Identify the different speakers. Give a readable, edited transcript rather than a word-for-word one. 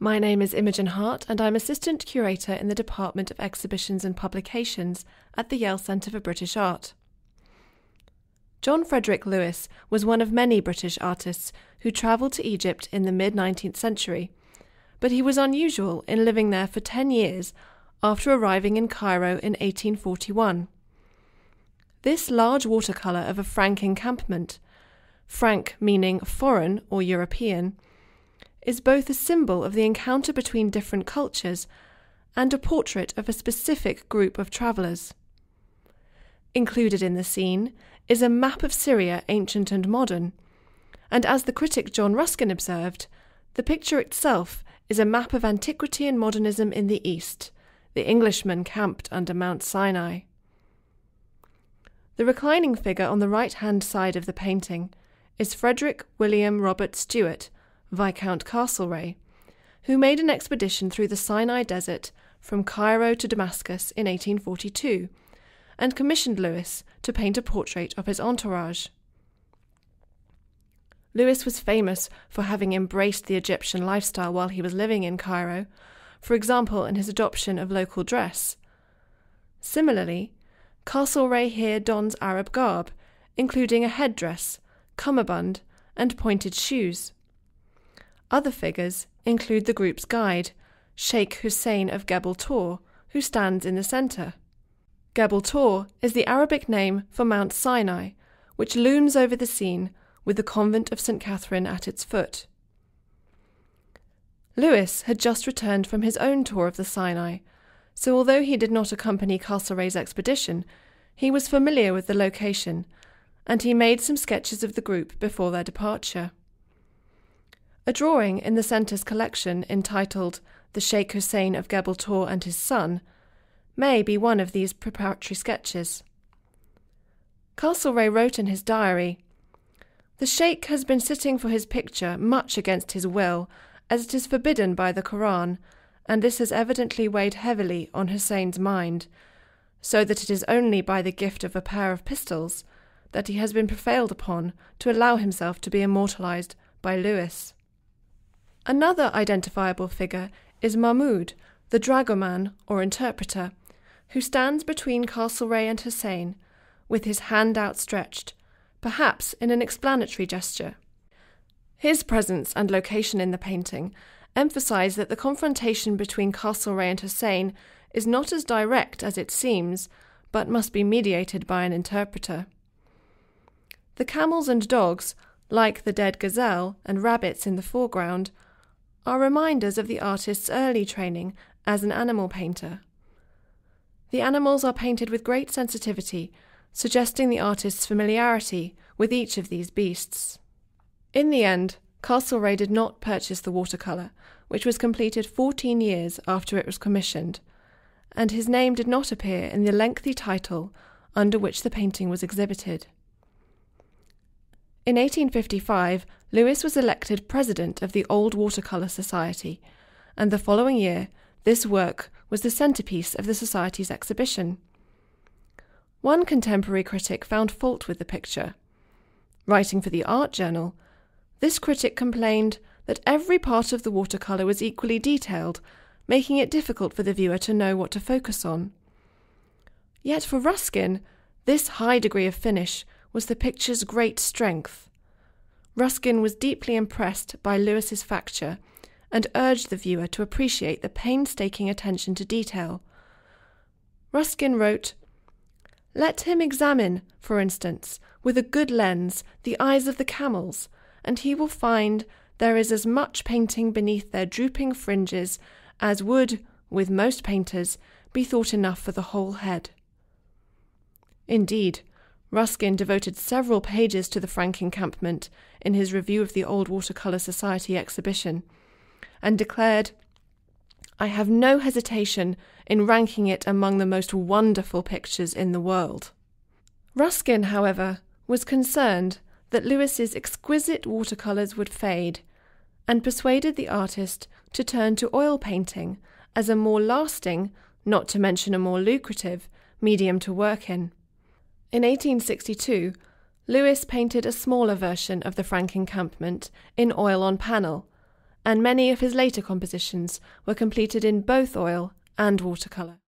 Speaker 1: My name is Imogen Hart, and I'm Assistant Curator in the Department of Exhibitions and Publications at the Yale Center for British Art. John Frederick Lewis was one of many British artists who travelled to Egypt in the mid-19th century, but he was unusual in living there for 10 years after arriving in Cairo in 1841. This large watercolour of a Frank Encampment, Frank meaning foreign or European, is both a symbol of the encounter between different cultures and a portrait of a specific group of travellers. Included in the scene is a map of Syria, ancient and modern, and as the critic John Ruskin observed, the picture itself is a map of antiquity and modernism in the East, the Englishman camped under Mount Sinai. The reclining figure on the right-hand side of the painting is Frederick William Robert Stewart, Viscount Castlereagh, who made an expedition through the Sinai Desert from Cairo to Damascus in 1842 and commissioned Lewis to paint a portrait of his entourage. Lewis was famous for having embraced the Egyptian lifestyle while he was living in Cairo, for example in his adoption of local dress. Similarly, Castlereagh here dons Arab garb, including a headdress, cummerbund, and pointed shoes. Other figures include the group's guide, Sheikh Hussein of Gebel Tor, who stands in the centre. Gebel Tor is the Arabic name for Mount Sinai, which looms over the scene with the convent of St. Catherine at its foot. Lewis had just returned from his own tour of the Sinai, so although he did not accompany Castlereagh's expedition, he was familiar with the location, and he made some sketches of the group before their departure. A drawing in the centre's collection entitled The Sheikh Hussein of Gebel Tor and His Son may be one of these preparatory sketches. Castlereagh wrote in his diary, "The Sheikh has been sitting for his picture much against his will, as it is forbidden by the Koran, and this has evidently weighed heavily on Hussein's mind, so that it is only by the gift of a pair of pistols that he has been prevailed upon to allow himself to be immortalised by Lewis." Another identifiable figure is Mahmoud, the dragoman or interpreter, who stands between Castlereagh and Hussein, with his hand outstretched, perhaps in an explanatory gesture. His presence and location in the painting emphasise that the confrontation between Castlereagh and Hussein is not as direct as it seems, but must be mediated by an interpreter. The camels and dogs, like the dead gazelle and rabbits in the foreground, are reminders of the artist's early training as an animal painter. The animals are painted with great sensitivity, suggesting the artist's familiarity with each of these beasts. In the end, Castlereagh did not purchase the watercolour, which was completed 14 years after it was commissioned, and his name did not appear in the lengthy title under which the painting was exhibited. In 1855, Lewis was elected president of the Old Watercolour Society, and the following year this work was the centrepiece of the Society's exhibition. One contemporary critic found fault with the picture. Writing for the Art Journal, this critic complained that every part of the watercolour was equally detailed, making it difficult for the viewer to know what to focus on. Yet for Ruskin, this high degree of finish was the picture's great strength. Ruskin was deeply impressed by Lewis's facture and urged the viewer to appreciate the painstaking attention to detail. Ruskin wrote, "Let him examine, for instance, with a good lens, the eyes of the camels, and he will find there is as much painting beneath their drooping fringes as would, with most painters, be thought enough for the whole head." Indeed, Ruskin devoted several pages to the Frank Encampment in his review of the Old Watercolour Society exhibition, and declared, "I have no hesitation in ranking it among the most wonderful pictures in the world." Ruskin, however, was concerned that Lewis's exquisite watercolours would fade, and persuaded the artist to turn to oil painting as a more lasting, not to mention a more lucrative, medium to work in. In 1862, Lewis painted a smaller version of the Frank Encampment in oil on panel, and many of his later compositions were completed in both oil and watercolour.